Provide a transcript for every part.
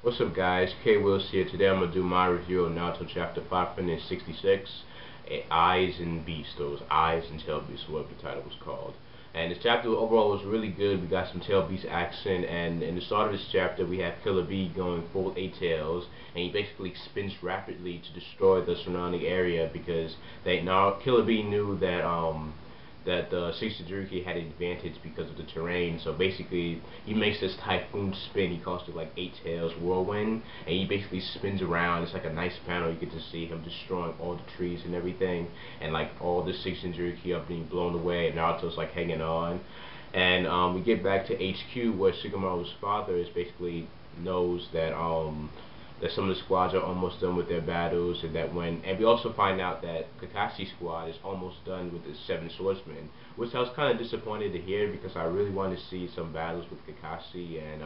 What's up guys, K Wills here. Today I'm going to do my review of Naruto chapter 566, Eyes and Beast, or Eyes and Tail Beast, whatever the title was called. And this chapter overall was really good. We got some Tail Beast action, and in the start of this chapter we have Killer Bee going full 8 tails, and he basically spins rapidly to destroy the surrounding area because Killer Bee knew that the Six Jinchuriki had an advantage because of the terrain. So basically, he makes this typhoon spin. He calls it like 8 tails whirlwind, and he basically spins around. It's like a nice panel. You get to see him destroying all the trees and everything, and like all the Six Jinchuriki are being blown away, and Naruto's like hanging on. And we get back to HQ where Shikamaru's father is basically knows that some of the squads are almost done with their battles, and we also find out that Kakashi's squad is almost done with the 7 swordsmen, which I was kind of disappointed to hear because I really wanted to see some battles with Kakashi and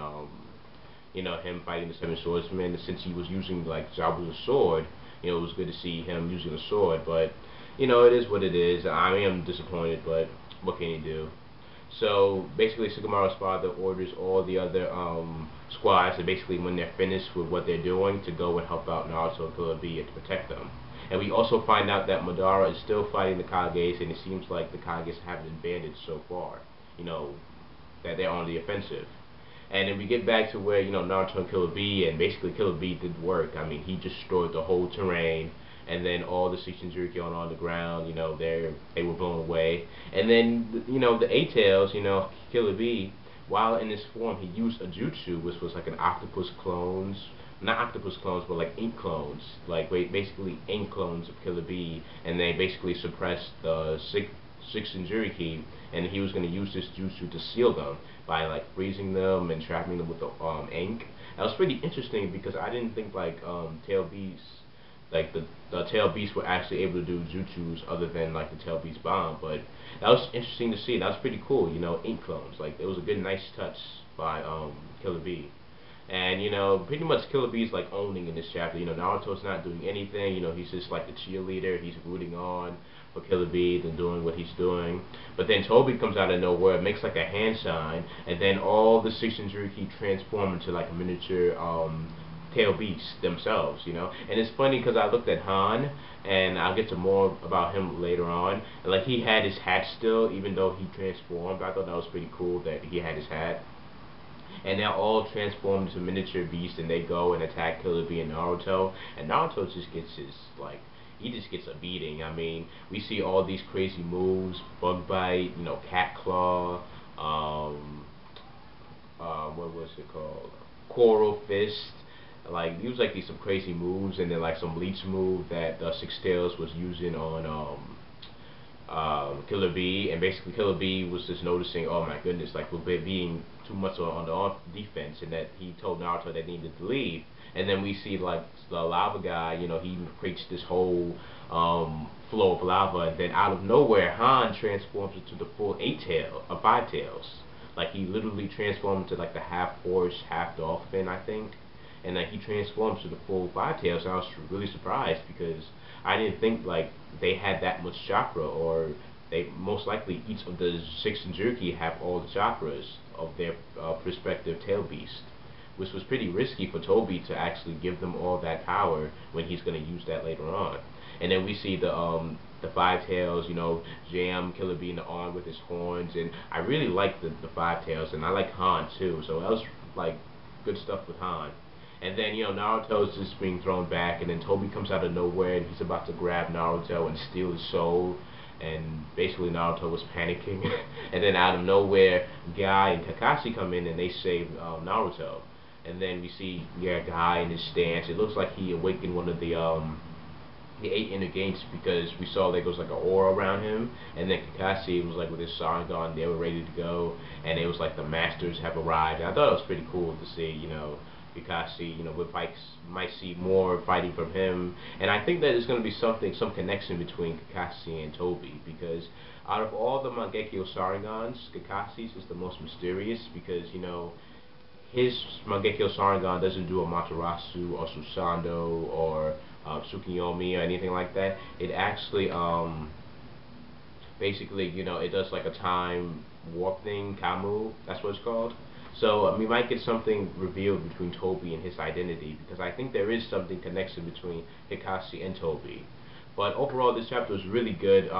him fighting the 7 swordsmen. Since he was using like Zabuza's sword, it was good to see him using a sword, but it is what it is. I am disappointed, but what can you do? So basically, Shikamaru's father orders all the other squads to basically, when they're finished with what they're doing, to go and help out Naruto and Killer Bee and to protect them. And we also find out that Madara is still fighting the Kages, and it seems like the Kages have an advantage so far. That they're on the offensive. And then we get back to where Naruto and Killer Bee, and basically Killer Bee did work. I mean, he destroyed the whole terrain. And then all the Six Jinchuriki on the ground, they were blown away. And then, the 8 tails, Killer Bee, while in this form, he used a jutsu, which was like an octopus clones, not octopus clones, but like ink clones, like basically ink clones of Killer Bee, and they basically suppressed the Six Jinchuriki, and he was going to use this jutsu to seal them by like freezing them and trapping them with the ink. That was pretty interesting because I didn't think Tail Beasts. Like the Tail Beasts were actually able to do jutsus other than like the Tail Beast bomb, but that was interesting to see. That was pretty cool, ink clones. Like it was a good, nice touch by Killer Bee, and pretty much Killer Bee's like owning in this chapter. Naruto's not doing anything. He's just like the cheerleader. He's rooting on for Killer Bee and doing what he's doing. But then Toby comes out of nowhere, makes like a hand sign, and then all the Six Jinchuriki transform into like a miniature Tail Beasts themselves, And it's funny because I looked at Han, and I'll get to more about him later on. And like he had his hat still, even though he transformed. I thought that was pretty cool that he had his hat. And they're all transformed into miniature beasts, and they go and attack Killer Bee and Naruto. And Naruto just gets he just gets a beating. I mean, we see all these crazy moves: Bug Bite, Cat Claw, what was it called? Coral Fist. Like he was like some crazy moves, and then like some leech move that Six Tails was using on Killer Bee, and basically Killer Bee was just noticing, oh my goodness, like we're being too much on the defense, and that he told Naruto that he needed to leave. And then we see like the lava guy, he creates this whole flow of lava, and then out of nowhere Han transforms into the full 5 tails. Like he literally transformed into like the half horse, half dolphin, I think. And then he transforms to the full 5 tails, and I was really surprised because I didn't think like they had that much chakra, or they most likely each of the Six Jinchuriki have all the chakras of their respective tail beast, which was pretty risky for Toby to actually give them all that power when he's going to use that later on. And then we see the 5 tails, jam Killer Bee in the arm with his horns, and I really like the 5 tails, and I like Han too, so that was like good stuff with Han. And then, Naruto's just being thrown back, and then Toby comes out of nowhere, and he's about to grab Naruto and steal his soul, and basically Naruto was panicking. And then out of nowhere, Guy and Kakashi come in, and they save Naruto. And then we see, Guy in his stance. It looks like he awakened one of the 8 inner gates, because we saw there was like an aura around him, and then Kakashi was like with his Sharingan, they were ready to go, and it was like the masters have arrived. And I thought it was pretty cool to see, Kakashi, we might see more fighting from him, and I think that there's going to be some connection between Kakashi and Toby, because out of all the Mangekyo Sharingans, Kakashi's is the most mysterious, because his Mangekyo Sharingan doesn't do a Matarasu or Susanoo or Tsukiyomi or anything like that. It actually basically it does like a time warp thing, Kamu, that's what it's called. So we might get something revealed between Toby and his identity, because I think there is something connection between Hikasi and Toby. But overall, this chapter was really good.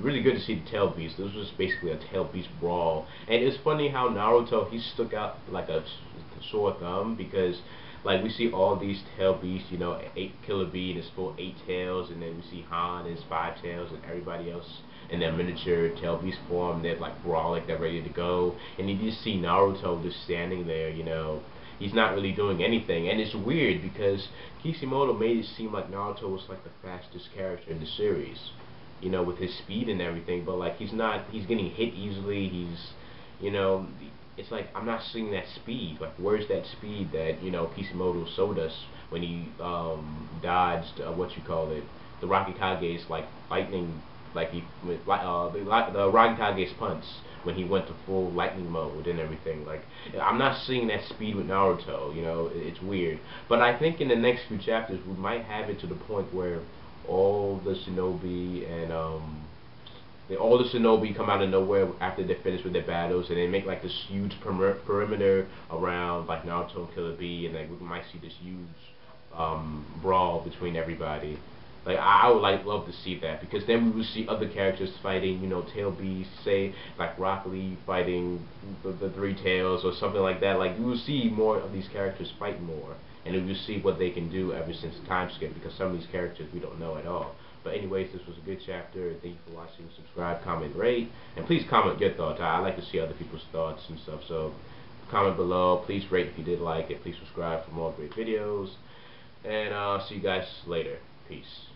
Really good to see the Tail Beast. This was basically a Tail Beast brawl, and it's funny how Naruto, he stuck out like a sore thumb, because like we see all these Tail Beasts, you know, 8 Killer Bee and his full 8 tails, and then we see Han and his 5 tails, and everybody else in their miniature Tail Beast form. They're like brawling, they're ready to go, and you just see Naruto just standing there, you know. He's not really doing anything, and it's weird because Kishimoto made it seem like Naruto was like the fastest character in the series, you know, with his speed and everything. But like he's not. He's getting hit easily. He's, you know, it's like I'm not seeing that speed. Like where's that speed that, you know, Kishimoto showed us when he dodged what you call it, the Rakikage's like lightning, like he with the Rakikage's punch when he went to full lightning mode and everything. Like I'm not seeing that speed with Naruto. You know, it's weird. But I think in the next few chapters we might have it to the point where all the shinobi and all the shinobi come out of nowhere after they're finished with their battles, and they make like this huge perimeter around like Naruto and Killer Bee, and like we might see this huge brawl between everybody. Like I would love to see that, because then we would see other characters fighting, you know, Tail Beast, say like Rock Lee fighting the 3 tails or something like that. Like we will see more of these characters fight more, and we will see what they can do ever since time skip, because some of these characters we don't know at all. But anyways, this was a good chapter. Thank you for watching. Subscribe, comment, rate, and please comment your thoughts. I like to see other people's thoughts and stuff. So comment below. Please rate if you did like it. Please subscribe for more great videos. And see you guys later. Peace.